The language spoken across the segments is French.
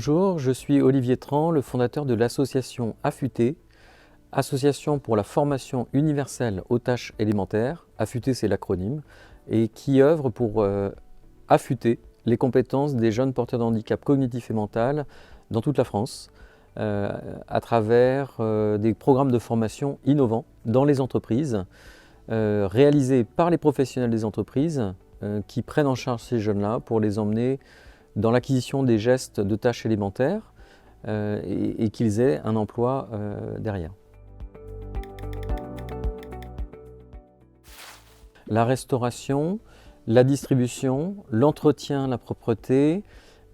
Bonjour, je suis Olivier Tran, le fondateur de l'association Affûté, Association pour la formation universelle aux tâches élémentaires, Affûté c'est l'acronyme, et qui œuvre pour affûter les compétences des jeunes porteurs de handicap cognitif et mental dans toute la France, à travers des programmes de formation innovants dans les entreprises, réalisés par les professionnels des entreprises qui prennent en charge ces jeunes-là pour les emmener dans l'acquisition des gestes de tâches élémentaires et qu'ils aient un emploi derrière. La restauration, la distribution, l'entretien, la propreté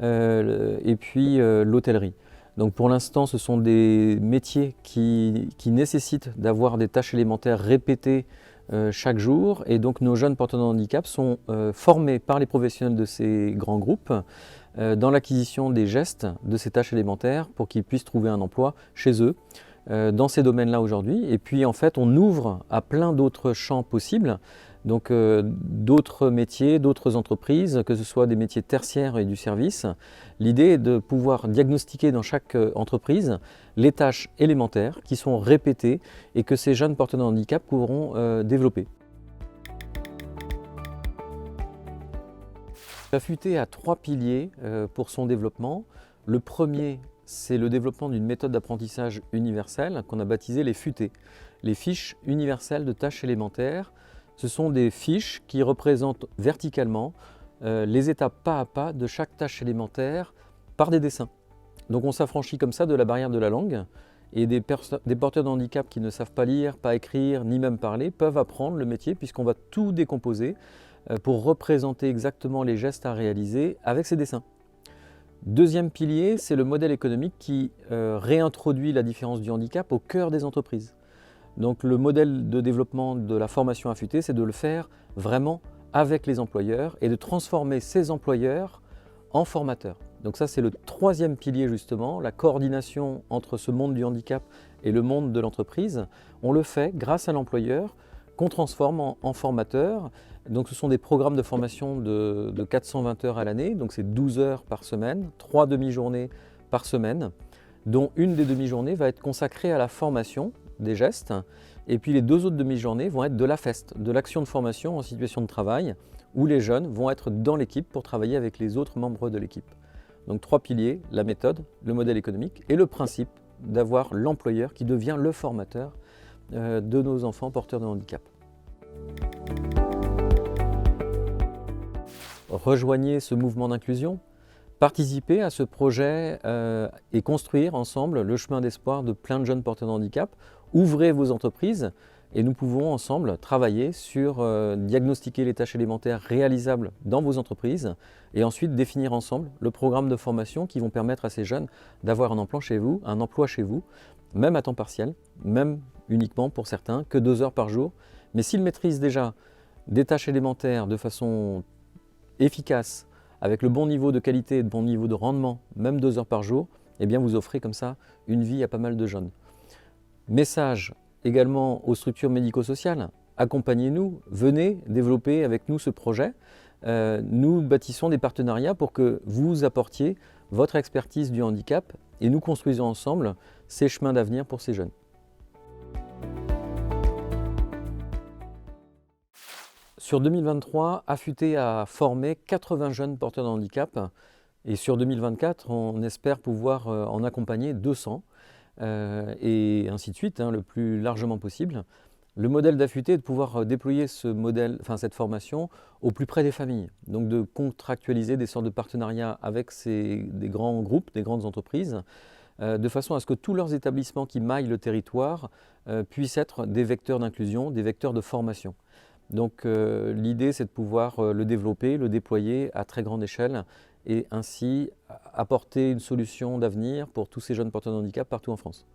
et puis l'hôtellerie. Donc pour l'instant, ce sont des métiers qui nécessitent d'avoir des tâches élémentaires répétées chaque jour, et donc nos jeunes porteurs de handicap sont formés par les professionnels de ces grands groupes dans l'acquisition des gestes de ces tâches élémentaires pour qu'ils puissent trouver un emploi chez eux dans ces domaines-là aujourd'hui. Et puis en fait, on ouvre à plein d'autres champs possibles, donc d'autres métiers, d'autres entreprises, que ce soit des métiers tertiaires et du service. L'idée est de pouvoir diagnostiquer dans chaque entreprise les tâches élémentaires qui sont répétées et que ces jeunes porteurs de handicap pourront développer. Affûté a 3 piliers pour son développement. Le premier, c'est le développement d'une méthode d'apprentissage universelle qu'on a baptisée les FUT, les fiches universelles de tâches élémentaires. Ce sont des fiches qui représentent verticalement les étapes pas à pas de chaque tâche élémentaire par des dessins. Donc on s'affranchit comme ça de la barrière de la langue, et des porteurs de handicap qui ne savent pas lire, pas écrire, ni même parler, peuvent apprendre le métier puisqu'on va tout décomposer pour représenter exactement les gestes à réaliser avec ces dessins. Deuxième pilier, c'est le modèle économique qui réintroduit la différence du handicap au cœur des entreprises. Donc le modèle de développement de la formation affûtée, c'est de le faire vraiment avec les employeurs et de transformer ces employeurs en formateurs. Donc ça, c'est le troisième pilier justement, la coordination entre ce monde du handicap et le monde de l'entreprise. On le fait grâce à l'employeur qu'on transforme en formateur. Donc ce sont des programmes de formation de 420 heures à l'année, donc c'est 12 heures par semaine, 3 demi-journées par semaine, dont une des demi-journées va être consacrée à la formation des gestes, et puis les 2 autres demi-journées vont être de la FEST, de l'action de formation en situation de travail, où les jeunes vont être dans l'équipe pour travailler avec les autres membres de l'équipe. Donc 3 piliers, la méthode, le modèle économique et le principe d'avoir l'employeur qui devient le formateur de nos enfants porteurs de handicap. Rejoignez ce mouvement d'inclusion, participez à ce projet et construire ensemble le chemin d'espoir de plein de jeunes porteurs de handicap. Ouvrez vos entreprises et nous pouvons ensemble travailler sur diagnostiquer les tâches élémentaires réalisables dans vos entreprises et ensuite définir ensemble le programme de formation qui vont permettre à ces jeunes d'avoir un emploi chez vous, même à temps partiel, même uniquement pour certains, que 2 heures par jour. Mais s'ils maîtrisent déjà des tâches élémentaires de façon efficace, avec le bon niveau de qualité et le bon niveau de rendement, même 2 heures par jour, eh bien vous offrez comme ça une vie à pas mal de jeunes. Message également aux structures médico-sociales, accompagnez-nous, venez développer avec nous ce projet. Nous bâtissons des partenariats pour que vous apportiez votre expertise du handicap et nous construisons ensemble ces chemins d'avenir pour ces jeunes. Sur 2023, Affûté a formé 80 jeunes porteurs de handicap et sur 2024, on espère pouvoir en accompagner 200 et ainsi de suite, le plus largement possible. Le modèle d'Affûté est de pouvoir déployer cette formation au plus près des familles, donc de contractualiser des sortes de partenariats avec des grands groupes, des grandes entreprises, de façon à ce que tous leurs établissements qui maillent le territoire puissent être des vecteurs d'inclusion, des vecteurs de formation. Donc l'idée, c'est de pouvoir le développer, le déployer à très grande échelle et ainsi apporter une solution d'avenir pour tous ces jeunes porteurs de handicap partout en France.